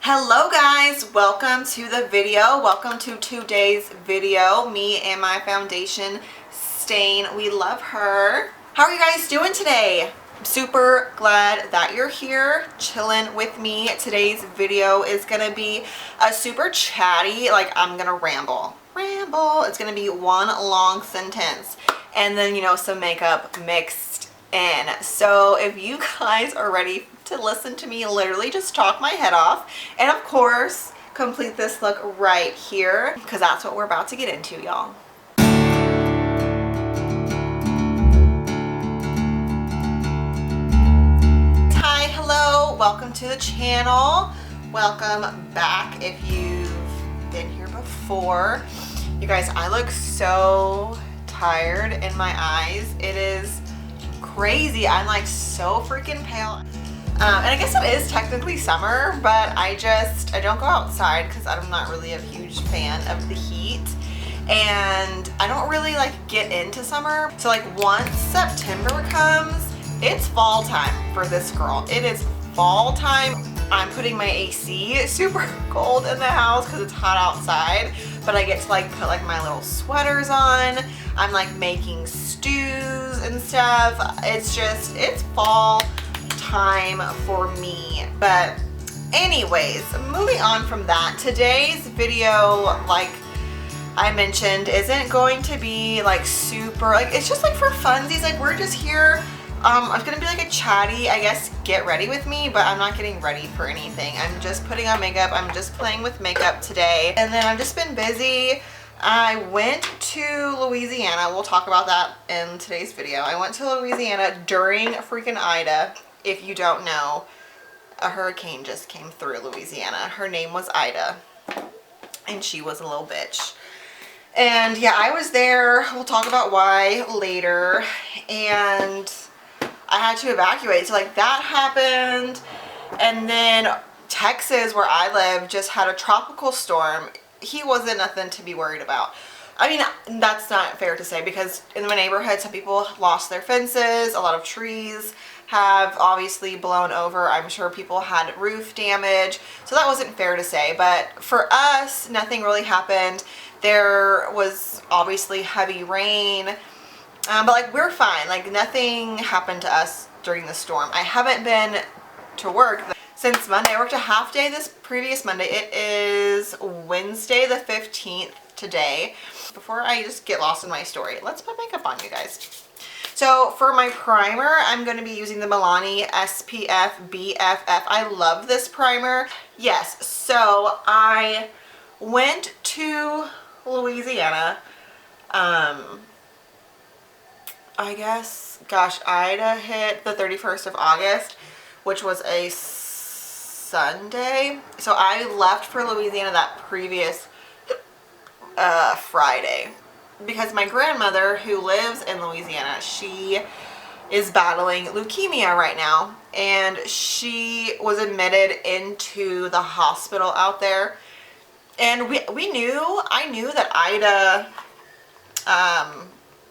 Hello guys, welcome to the video. Welcome to today's video. Me and my foundation stain. We love her. How are you guys doing today? I'm super glad that you're here chilling with me. Today's video is gonna be a super chatty, like I'm gonna ramble. It's gonna be one long sentence and then, you know, some makeup mixed in. So if you guys are ready to listen to me literally just talk my head off and of course complete this look right here, because that's what we're about to get into, y'all. Hi, hello, welcome to the channel. Welcome back if you've been here before. You guys, I look so tired in my eyes. It is crazy. I'm like so freaking pale. And I guess it is technically summer, but I don't go outside because I'm not really a huge fan of the heat. And I don't really like get into summer. So like once September comes, it's fall time for this girl. It is fall time. I'm putting my AC super cold in the house because it's hot outside, but I get to like put like my little sweaters on. I'm like making stews and stuff. It's fall time for me. But anyways, moving on from that, today's video, like I mentioned, isn't going to be like super, like it's just like for funsies. Like we're just here. It's gonna be like a chatty, I guess, get ready with me, but I'm not getting ready for anything. I'm just putting on makeup. I'm just playing with makeup today. And then I've just been busy. I went to Louisiana. We'll talk about that in today's video. I went to Louisiana during freaking Ida. If you don't know, a hurricane just came through Louisiana. Her name was Ida, and she was a little bitch. And yeah, I was there. We'll talk about why later. And I had to evacuate. So like that happened. And then Texas, where I live, just had a tropical storm. He wasn't nothing to be worried about. I mean, that's not fair to say, because in my neighborhood, some people lost their fences. A lot of trees have obviously blown over. I'm sure people had roof damage. So that wasn't fair to say. But for us, nothing really happened. There was obviously heavy rain. But like we're fine. Like nothing happened to us during the storm. I haven't been to work since Monday. I worked a half day this previous Monday. It is Wednesday the 15th today. Before I just get lost in my story, let's put makeup on, you guys. So for my primer, I'm going to be using the Milani SPF BFF. I love this primer. Yes, so I went to Louisiana. I guess, gosh, Ida hit the 31st of August, which was a Sunday. So I left for Louisiana that previous Friday, because my grandmother, who lives in Louisiana, she is battling leukemia right now, and she was admitted into the hospital out there. And I knew that Ida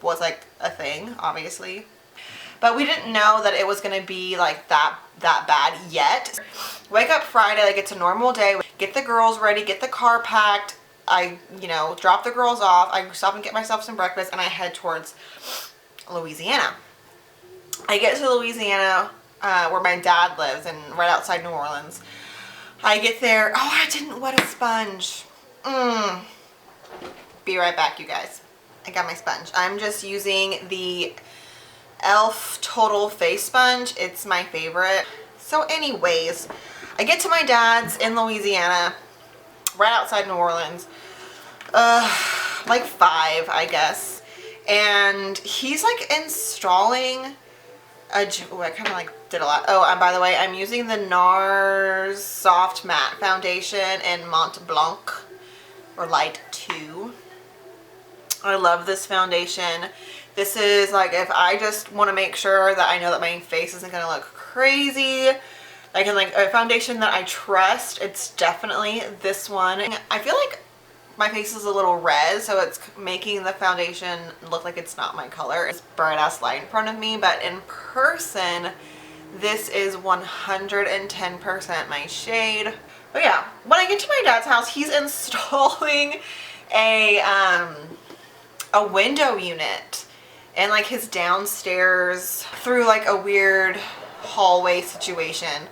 was like a thing, obviously, but we didn't know that it was going to be like that bad yet. Wake up Friday like it's a normal day, get the girls ready, get the car packed. I, you know, drop the girls off. I stop and get myself some breakfast, and I head towards Louisiana. I get to Louisiana, where my dad lives, and right outside New Orleans. I get there. Oh, I didn't wet a sponge. Be right back, you guys. I got my sponge. I'm just using the e.l.f. Total Face Sponge. It's my favorite. So anyways, I get to my dad's in Louisiana, right outside New Orleans, like 5, I guess. And he's like installing I kind of like did a lot. Oh, and by the way, I'm using the NARS Soft Matte Foundation in Mont Blanc, or Light 2. I love this foundation. This is like, if I just want to make sure that I know that my face isn't going to look crazy, like in like a foundation that I trust, it's definitely this one. I feel like my face is a little red, so it's making the foundation look like it's not my color. It's bright ass light in front of me, but in person, this is 110% my shade. But yeah, when I get to my dad's house, he's installing a window unit in like his downstairs through like a weird hallway situation.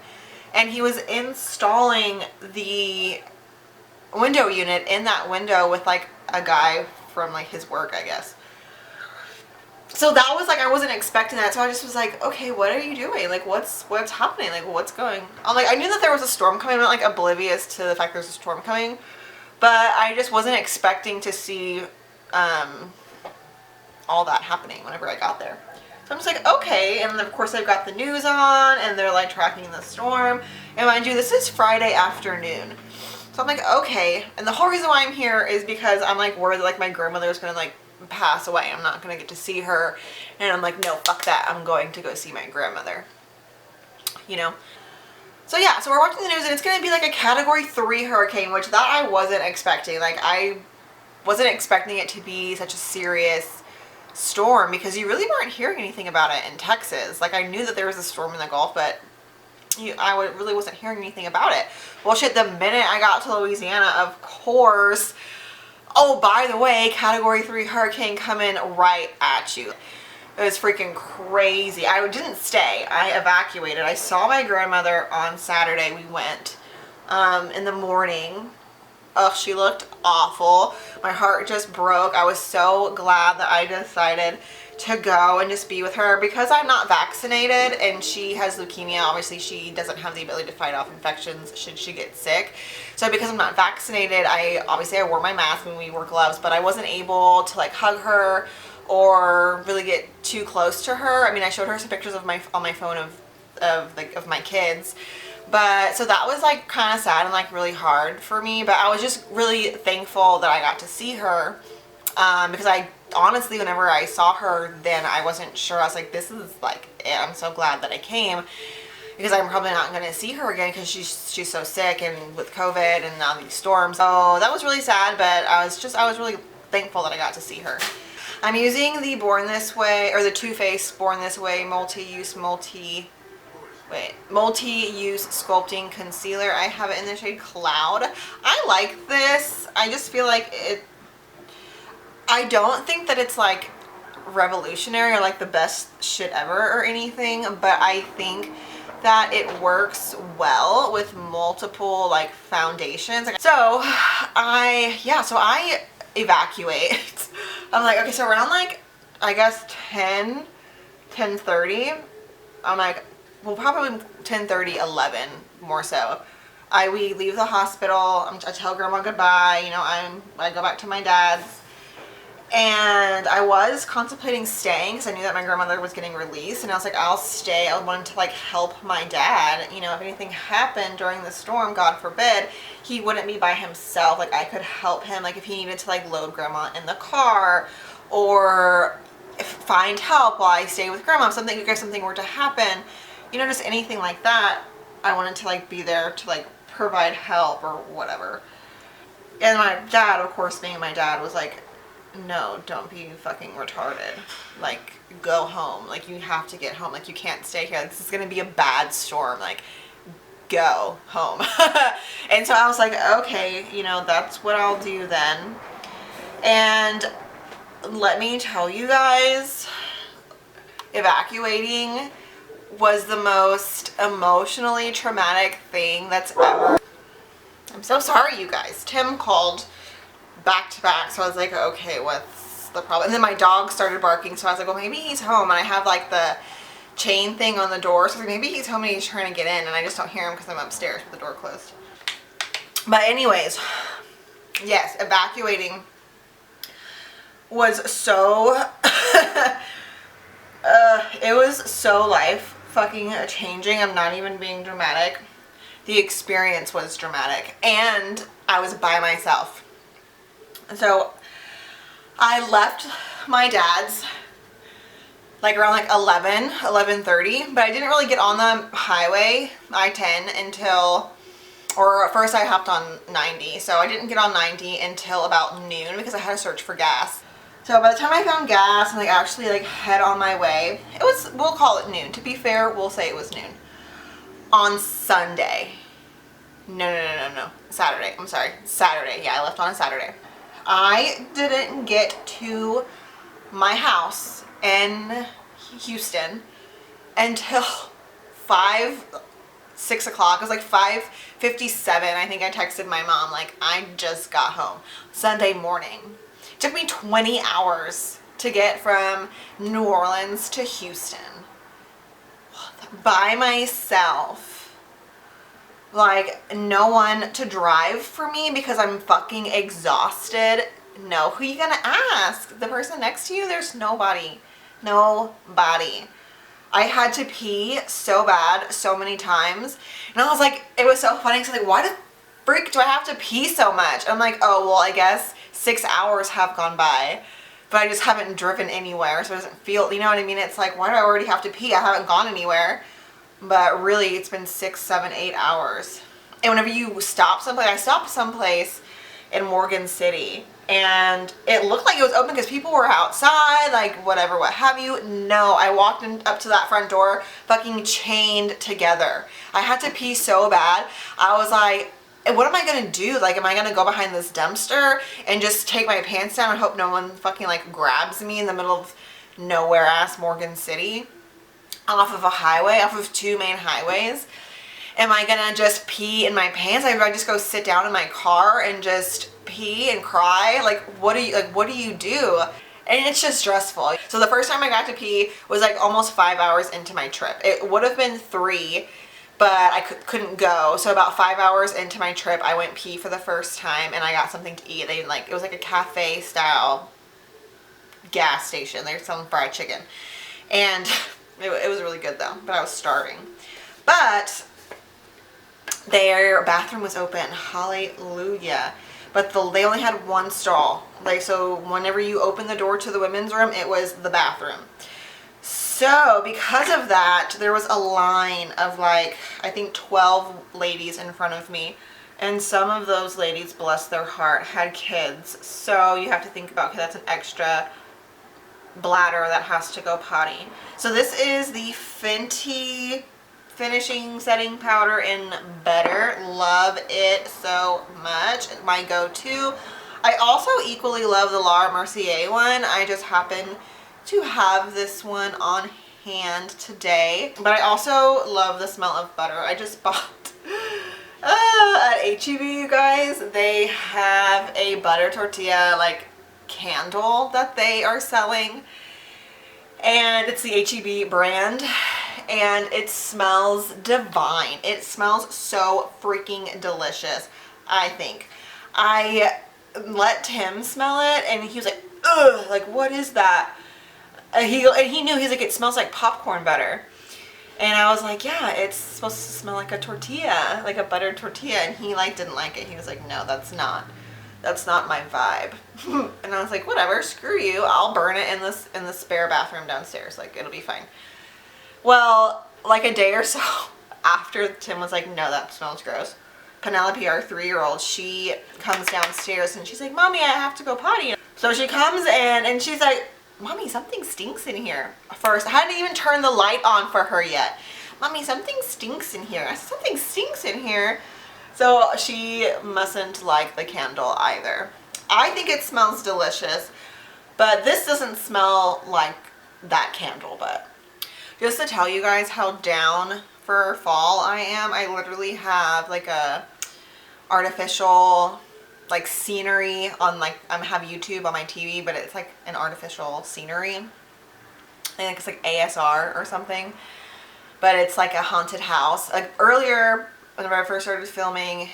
And he was installing the window unit in that window with like a guy from like his work, I guess. So that was like, I wasn't expecting that. So I just was like, okay, what are you doing? Like, what's happening? Like, what's going on? Like, I knew that there was a storm coming. I'm not like oblivious to the fact there's a storm coming, but I just wasn't expecting to see all that happening whenever I got there. So I'm just like, okay. And then of course they've got the news on and they're like tracking the storm. And mind you, this is Friday afternoon. So I'm like, okay. And the whole reason why I'm here is because I'm like worried that like my grandmother is going to like pass away. I'm not going to get to see her. And I'm like, no, fuck that. I'm going to go see my grandmother. You know? So yeah, so we're watching the news and it's going to be like a Category 3 hurricane, which that I wasn't expecting. Like, I wasn't expecting it to be such a serious storm because you really weren't hearing anything about it in Texas. Like, I knew that there was a storm in the Gulf, but I really wasn't hearing anything about it. Well, shit, the minute I got to Louisiana, of course, oh, by the way, Category 3 hurricane coming right at you. It was freaking crazy. I didn't stay. I evacuated. I saw my grandmother on Saturday. We went in the morning. Ugh, she looked awful. My heart just broke. I was so glad that I decided to go and just be with her because I'm not vaccinated and she has leukemia. Obviously, she doesn't have the ability to fight off infections should she get sick. So because I'm not vaccinated, I wore my mask when we wore gloves, but I wasn't able to like hug her or really get too close to her. I mean, I showed her some pictures of on my phone of my kids. But so that was like kind of sad and like really hard for me, but I was just really thankful that I got to see her because I honestly, whenever I saw her then, I wasn't sure. I was like, this is like it. I'm so glad that I came because I'm probably not going to see her again because she's so sick and with COVID and now these storms. So that was really sad, but I was really thankful that I got to see her. I'm using the Born This Way, or the Too Faced Born This Way multi-use sculpting concealer. I have it in the shade Cloud. I like this. I just feel like I don't think that it's like revolutionary or like the best shit ever or anything, but I think that it works well with multiple like foundations. So I evacuate. I'm like, okay, so around like, I guess 10:30, I'm like, well, probably 10:30, 11 more so. We leave the hospital. I tell grandma goodbye. You know, I go back to my dad's. And I was contemplating staying because I knew that my grandmother was getting released. And I was like, I'll stay. I wanted to like help my dad. You know, if anything happened during the storm, God forbid, he wouldn't be by himself. Like, I could help him. Like, if he needed to like load grandma in the car or find help while I stay with grandma. If something were to happen, you know, just anything like that, I wanted to like be there to like provide help or whatever. And my dad, of course, being my dad, was like, no, don't be fucking retarded. Like, go home. Like, you have to get home. Like, you can't stay here. This is gonna be a bad storm. Like, go home. And so I was like, okay, you know, that's what I'll do then. And let me tell you guys, evacuating was the most emotionally traumatic thing that's ever. I'm so sorry, you guys. Tim called back to back, so I was like, okay, what's the problem? And then my dog started barking, so I was like, well, maybe he's home. And I have like the chain thing on the door, so maybe he's home and he's trying to get in and I just don't hear him because I'm upstairs with the door closed. But anyways, yes, evacuating was so it was so life fucking changing. I'm not even being dramatic. The experience was dramatic and I was by myself. So I left my dad's like around like 11:30, but I didn't really get on the highway, I-10, until, or first I hopped on 90, so I didn't get on 90 until about noon because I had to search for gas. So by the time I found gas and like actually like head on my way, it was, we'll call it noon. To be fair, we'll say it was noon on Sunday. No. Saturday. I'm sorry. Saturday. Yeah, I left on a Saturday. I didn't get to my house in Houston until 6 o'clock. It was like 5:57. I think I texted my mom, like, I just got home. Sunday morning. It took me 20 hours to get from New Orleans to Houston by myself. Like, no one to drive for me because I'm fucking exhausted. No, who you gonna ask? The person next to you? There's nobody. Nobody. I had to pee so bad so many times. And I was like, it was so funny. So like, why the freak do I have to pee so much? I'm like, oh, well, I guess 6 hours have gone by, but I just haven't driven anywhere. So it doesn't feel, you know what I mean? It's like, why do I already have to pee? I haven't gone anywhere. But really, it's been 6, 7, 8 hours. And whenever you stop someplace, I stopped someplace in Morgan City, and it looked like it was open because people were outside, like whatever, what have you. No, I walked up to that front door, fucking chained together. I had to pee so bad. I was like, what am I gonna do? Like, am I gonna go behind this dumpster and just take my pants down and hope no one fucking like grabs me in the middle of nowhere ass Morgan City? Off of a highway, off of 2 main highways? Am I gonna just pee in my pants? Like, if I just go sit down in my car and just pee and cry? Like, what do you do? And it's just stressful. So the first time I got to pee was like almost 5 hours into my trip. It would have been 3, but I couldn't go. So about 5 hours into my trip, I went pee for the first time, and I got something to eat. It was like a cafe style gas station. They were selling fried chicken, and it was really good though, but I was starving. But their bathroom was open, hallelujah. But they only had 1 stall. Like, so whenever you open the door to the women's room, it was the bathroom. So because of that, there was a line of like, I think 12 ladies in front of me. And some of those ladies, bless their heart, had kids. So you have to think about, okay, that's an extra bladder that has to go potty. So this is the Fenty finishing setting powder in Butter. Love it so much. My go-to. I also equally love the Laura Mercier one. I just happen to have this one on hand today. But I also love the smell of butter. I just bought at H-E-B, you guys. They have a butter tortilla like candle that they are selling, and it's the H-E-B brand, and it smells divine. It smells so freaking delicious. I think I let Tim smell it, and he was like, ugh, like, what is that? He knew. He's like, it smells like popcorn butter. And I was like, yeah, it's supposed to smell like a tortilla, like a buttered tortilla. And he like didn't like it. He was like, no, that's not my vibe. And I was like, whatever, screw you. I'll burn it in the spare bathroom downstairs. Like, it'll be fine. Well, like a day or so after Tim was like, no, that smells gross, Penelope, our 3-year-old, she comes downstairs and she's like, Mommy, I have to go potty. So she comes in and she's like, Mommy, something stinks in here. First, I hadn't even turned the light on for her yet. Mommy, something stinks in here. I said, something stinks in here. So she mustn't like the candle either. I think it smells delicious, but this doesn't smell like that candle. But just to tell you guys how down for fall I am, I literally have like a artificial like scenery on, like, I have YouTube on my TV, but it's like an artificial scenery. I think it's like ASR or something, but it's like a haunted house. Like earlier, whenever I first started filming,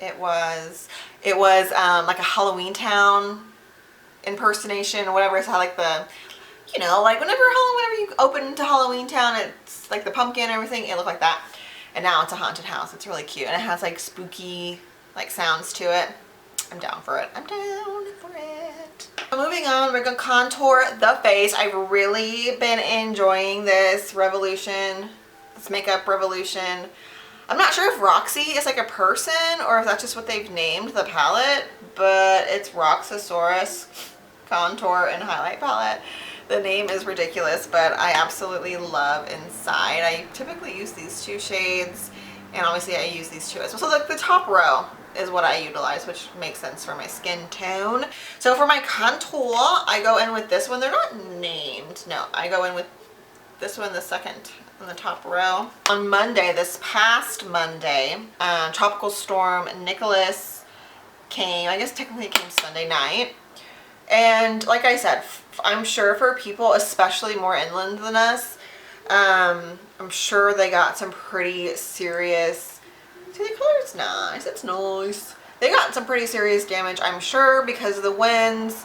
it was like a Halloween Town impersonation or whatever. It's how like the, you know, like whenever you open to Halloween Town, it's like the pumpkin and everything. It looked like that. And now it's a haunted house. It's really cute, and it has like spooky like sounds to it. I'm down for it. I'm down for it. Moving on, we're gonna contour the face. I've really been enjoying this makeup revolution. I'm not sure if Roxy is like a person or if that's just what they've named the palette, but it's Roxasaurus Contour and Highlight Palette. The name is ridiculous, but I absolutely love inside. I typically use these 2 shades And obviously I use these two as well. So like the top row is what I utilize, which makes sense for my skin tone. So for my contour, I go in with this one. They're not named. No, I go in with this one, the second on the top row. On Monday, this past Monday, Tropical Storm Nicholas came. I guess technically it came Sunday night. And like I said, I'm sure for people, especially more inland than us, I'm sure they got some pretty serious, see the color's nice, it's nice. They got some pretty serious damage, I'm sure, because of the winds.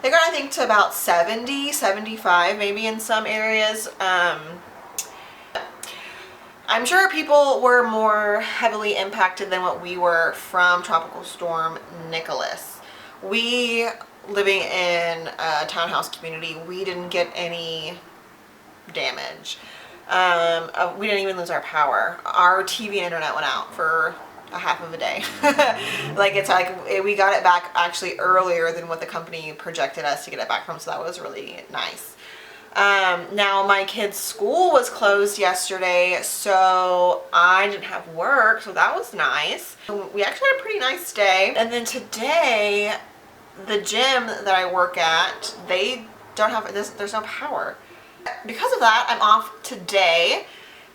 They got, I think, to about 70, 75 maybe in some areas. I'm sure people were more heavily impacted than what we were from Tropical Storm Nicholas. We, living in a townhouse community, we didn't get any damage. We didn't even lose our power. Our TV and internet went out for a half of a day. Like it's like we got it back actually earlier than what the company projected us to get it back from, so that was really nice. Now my kid's school was closed yesterday, so I didn't have work, so that was nice. We actually had a pretty nice day. And then today, the gym that I work at, they don't have, there's no power. Because of that, I'm off today,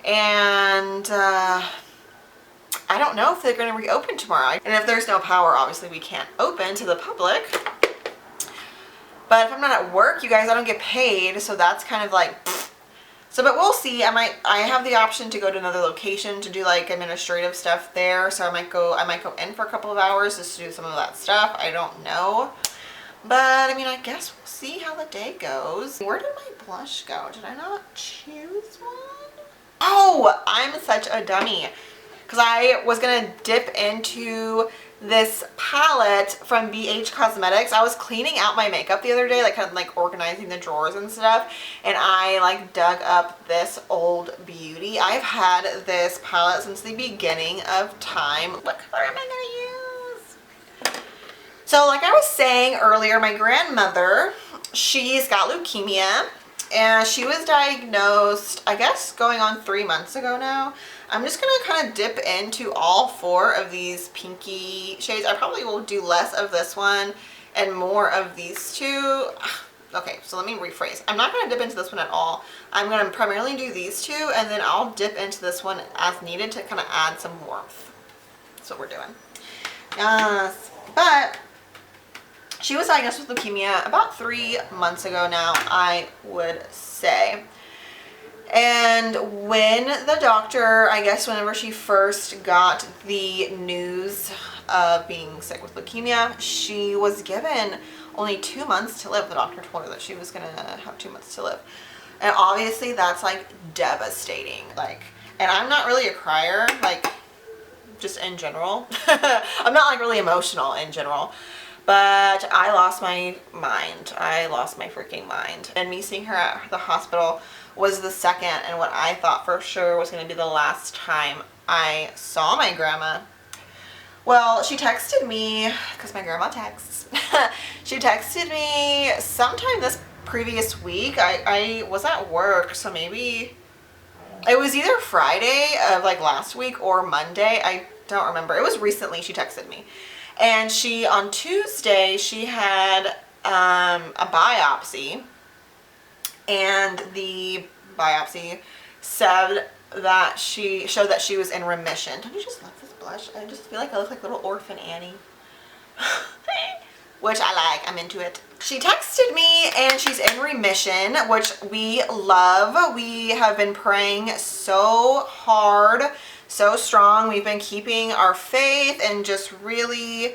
and I don't know if they're going to reopen tomorrow. And if there's no power, obviously we can't open to the public. But if I'm not at work, you guys, I don't get paid, so that's kind of like, pfft. So, but we'll see. I have the option to go to another location to do like administrative stuff there. So I might go in for a couple of hours just to do some of that stuff. I don't know. But I mean, I guess we'll see how the day goes. Where did my blush go? Did I not choose one? Oh, I'm such a dummy. Because I was going to dip into this palette from BH Cosmetics. I was cleaning out my makeup the other day, like kind of like organizing the drawers and stuff, and I like dug up this old beauty. I've had this palette since the beginning of time. What color am I gonna use? So like I was saying earlier, my grandmother, she's got leukemia, and she was diagnosed, I guess, going on 3 months ago now. I'm just going to kind of dip into all 4 of these pinky shades. I probably will do less of this one and more of these two. Okay, so let me rephrase. I'm not going to dip into this one at all. I'm going to primarily do these two, and then I'll dip into this one as needed to kind of add some warmth. That's what we're doing. Yes, but she was diagnosed with leukemia about 3 months ago now, I would say. And when the doctor, I guess whenever she first got the news of being sick with leukemia, she was given only 2 months to live. The doctor told her that she was going to have 2 months to live. And obviously that's like devastating. Like, and I'm not really a crier, like just in general. I'm not like really emotional in general. But I lost my mind. I lost my freaking mind. And me seeing her at the hospital was the second and what I thought for sure was going to be the last time I saw my grandma. Well, she texted me, because my grandma texts. She texted me sometime this previous week. I was at work, so maybe it was either Friday of like last week or Monday. I don't remember. It was recently she texted me. And she, on Tuesday, she had a biopsy, and the biopsy said that she showed that she was in remission. Don't you just love this blush? I just feel like I look like little orphan Annie. Which I like. I'm into it. She texted me and she's in remission, which we love. We have been praying so hard, so strong. We've been keeping our faith and just really...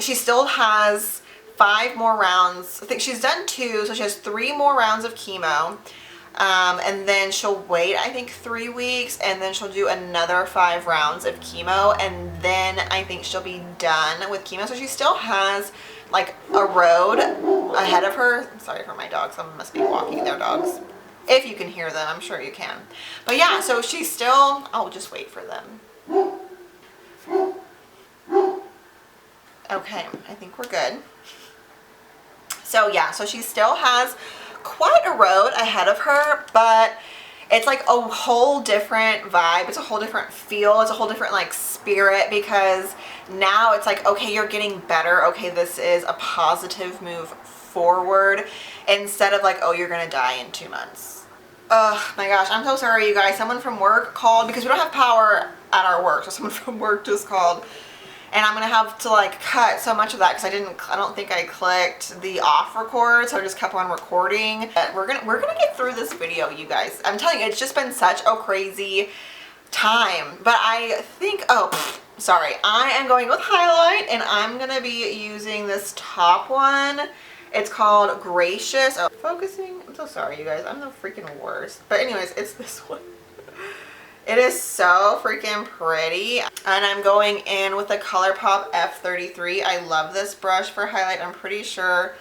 She still has 5 more rounds. I think she's done 2, so she has 3 more rounds of chemo. And then she'll wait, I think, 3 weeks, and then she'll do another 5 rounds of chemo, and then I think she'll be done with chemo. So she still has like a road ahead of her. I'm sorry for my dogs. Someone must be walking their dogs. If you can hear them, I'm sure you can. But yeah, so she's still, I'll just wait for them. Okay, I think we're good. So yeah, so she still has quite a road ahead of her, but it's like a whole different vibe. It's a whole different feel. It's a whole different like spirit, because now it's like, okay, you're getting better. Okay, this is a positive move forward, instead of like, oh, you're gonna die in 2 months. Oh my gosh, I'm so sorry, you guys. Someone from work called, because we don't have power at our work, so someone from work just called, and I'm gonna have to like cut so much of that because I don't think I clicked the off record, so I just kept on recording. But we're gonna get through this video, you guys. I'm telling you, it's just been such a crazy time. But I think, sorry, I am going with highlight, and I'm gonna be using this top one. It's called Gracious. Oh, focusing. I'm so sorry, you guys. I'm the freaking worst. But anyways, it's this one. It is so freaking pretty. And I'm going in with the ColourPop F33. I love this brush for highlight. I'm pretty sure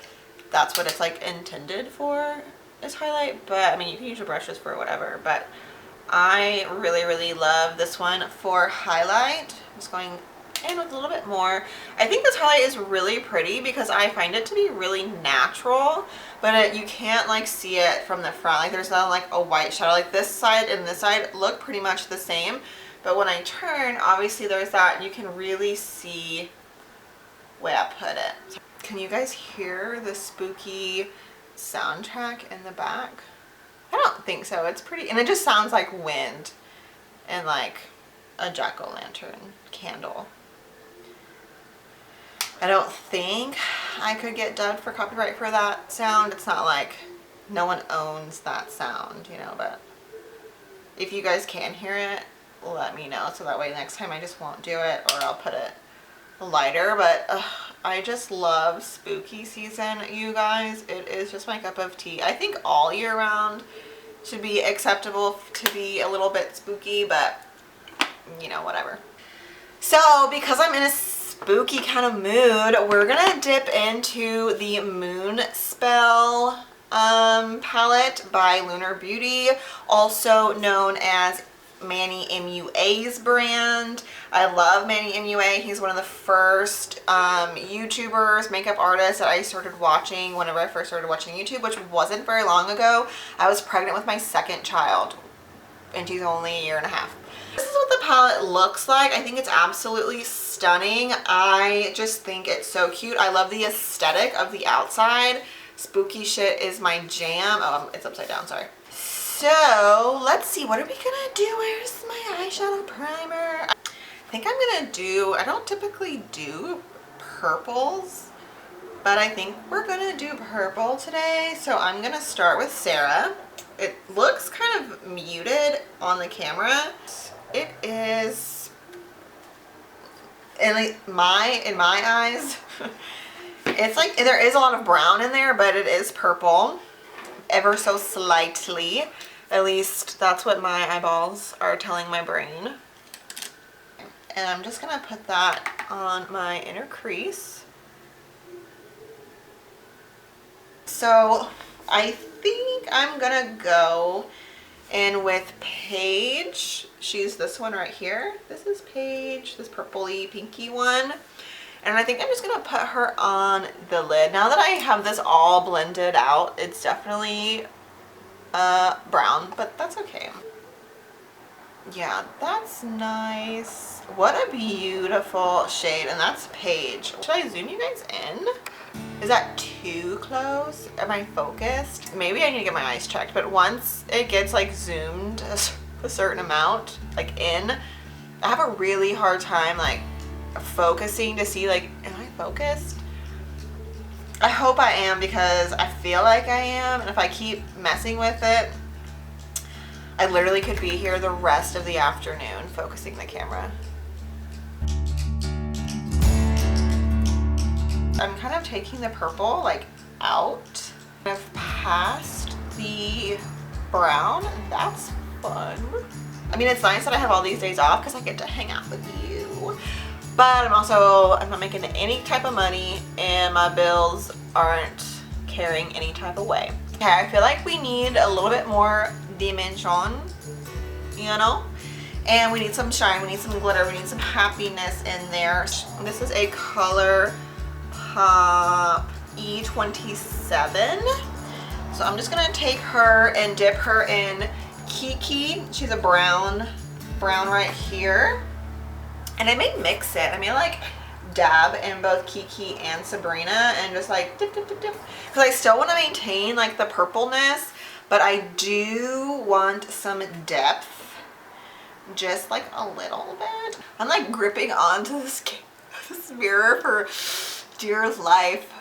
that's what it's like intended for, is highlight. But I mean, you can use your brushes for whatever. But I really, really love this one for highlight. I'm just going in with a little bit more. I think this highlight is really pretty because I find it to be really natural, but you can't like see it from the front. Like there's not like a white shadow. Like this side and this side look pretty much the same, but when I turn, obviously there's that, you can really see where I put it. Can you guys hear the spooky soundtrack in the back? I don't think so. It's pretty, and it just sounds like wind and like a jack-o'-lantern candle. I don't think I could get dubbed for copyright for that sound. It's not like no one owns that sound, you know, but if you guys can hear it, let me know, so that way next time I just won't do it, or I'll put it lighter. But I just love spooky season, you guys. It is just my cup of tea. I think all year round should be acceptable to be a little bit spooky, but you know, whatever. So because I'm in a spooky kind of mood, we're gonna dip into the Moon Spell palette by Lunar Beauty, also known as Manny MUA's brand. I love Manny MUA. He's one of the first YouTubers, makeup artists that I started watching whenever I first started watching YouTube, which wasn't very long ago. I was pregnant with my second child, and she's only a year and a half. This is what the palette looks like. I think it's absolutely stunning. I just think it's so cute. I love the aesthetic of the outside. Spooky shit is my jam. Oh, it's upside down, sorry. So let's see, what are we gonna do? Where's my eyeshadow primer? I think I'm gonna do, I don't typically do purples, but I think we're gonna do purple today. So I'm gonna start with Sarah. It looks kind of muted on the camera. It is, in my eyes, it's like there is a lot of brown in there, but it is purple, ever so slightly. At least that's what my eyeballs are telling my brain. And I'm just gonna put that on my inner crease. So I think I'm gonna go in with Paige. She's this one right here. This is Paige, this purpley pinky one. And I think I'm just gonna put her on the lid. Now that I have this all blended out, it's definitely brown, but that's okay. Yeah, that's nice. What a beautiful shade, and that's Paige. Should I zoom you guys in? Is that too close? Am I focused? Maybe I need to get my eyes checked, but once it gets like zoomed a certain amount, like in, I have a really hard time like focusing to see like, am I focused? I hope I am, because I feel like I am, and if I keep messing with it, I literally could be here the rest of the afternoon focusing the camera. I'm kind of taking the purple like out, kind of past the brown. That's fun. I mean, it's nice that I have all these days off because I get to hang out with you. But I'm not making any type of money, and my bills aren't carrying any type of way. Okay, I feel like we need a little bit more dimension, you know? And we need some shine, we need some glitter, we need some happiness in there. This is a ColourPop E27. So I'm just gonna take her and dip her in Kiki. She's a brown right here. And I may mix it. I may like dab in both Kiki and Sabrina and just like dip, dip, dip, dip. Because I still want to maintain like the purpleness, but I do want some depth. Just like a little bit. I'm like gripping onto this mirror for dear life.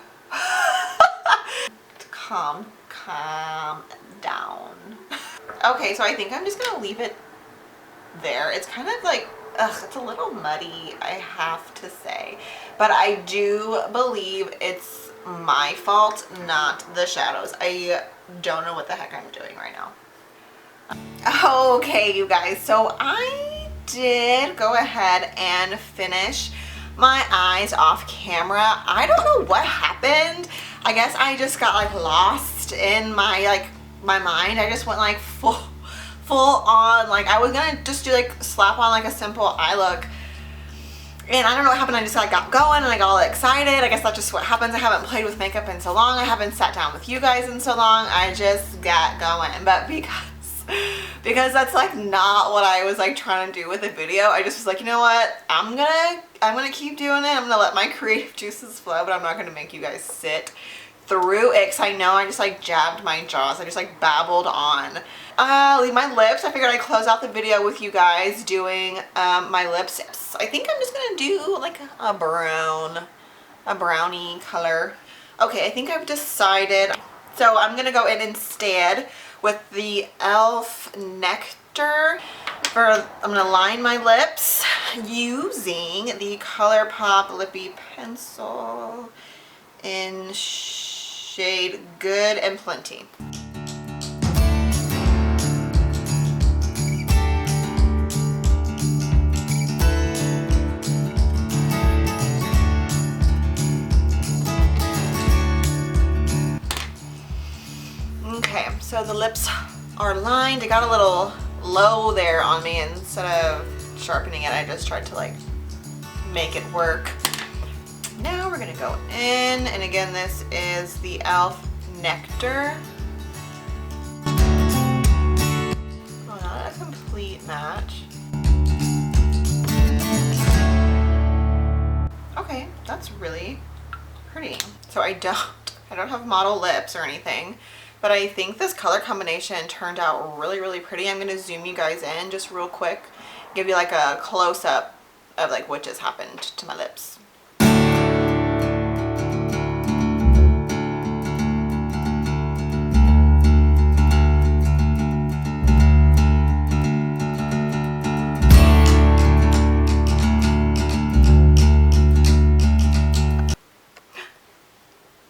Calm down. Okay, so I think I'm just gonna leave it there. It's kind of like, ugh, it's a little muddy, I have to say. But I do believe it's my fault, not the shadows. I don't know what the heck I'm doing right now. Okay, you guys, so I did go ahead and finish my eyes off camera. I don't know what happened. I guess I just got like lost in my mind. I just went like full on, like I was gonna just do like slap on like a simple eye look, and I don't know what happened. I just like got going and I got all excited. I guess that's just what happens. I haven't played with makeup in so long. I haven't sat down with you guys in so long. I just got going. But because that's like not what I was like trying to do with the video, I just was like, you know what, I'm gonna keep doing it. I'm gonna let my creative juices flow, but I'm not gonna make you guys sit through it, because I know I just like jabbed my jaws. I just like babbled on. Leave my lips. I figured I'd close out the video with you guys doing my lips. I think I'm just gonna do like a brownie color. Okay, I think I've decided. So I'm gonna go in instead with the e.l.f. Nectar. I'm gonna line my lips using the ColourPop Lippy Pencil in shade Good and Plenty. Okay, so the lips are lined. I got a little low there on me. Instead of sharpening it, I just tried to like make it work. Now we're gonna go in, and again, this is the e.l.f. Nectar. Oh, not a complete match. Okay, that's really pretty. So I don't have model lips or anything, but I think this color combination turned out really, really pretty. I'm gonna zoom you guys in just real quick, give you like a close-up of like what just happened to my lips.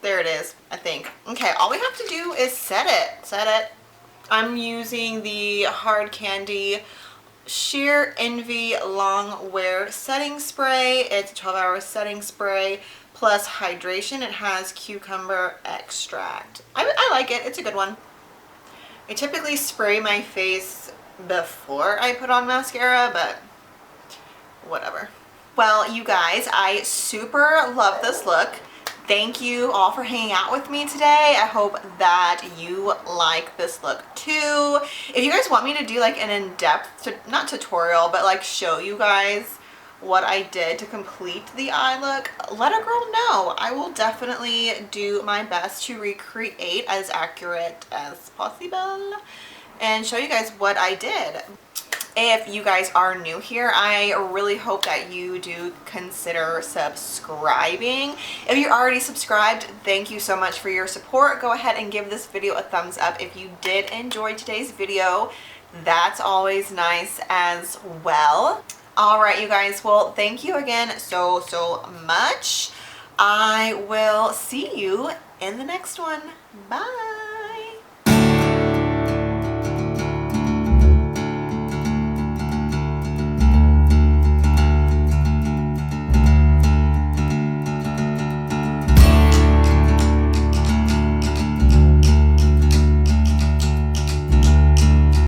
There it is, I think. Okay, all we have to do is set it. I'm using the Hard Candy Sheer Envy Long Wear Setting Spray. It's a 12-hour setting spray plus hydration. It has cucumber extract. I like it. It's a good one. I typically spray my face before I put on mascara, but whatever. Well, you guys, I super love this look. Thank you all for hanging out with me today. I hope that you like this look too. If you guys want me to do like an in-depth, not tutorial, but like show you guys what I did to complete the eye look, let a girl know. I will definitely do my best to recreate as accurate as possible and show you guys what I did. If you guys are new here, I really hope that you do consider subscribing. If you're already subscribed, thank you so much for your support. Go ahead and give this video a thumbs up if you did enjoy today's video. That's always nice as well. All right, you guys, well, thank you again so much. I will see you in the next one. Bye.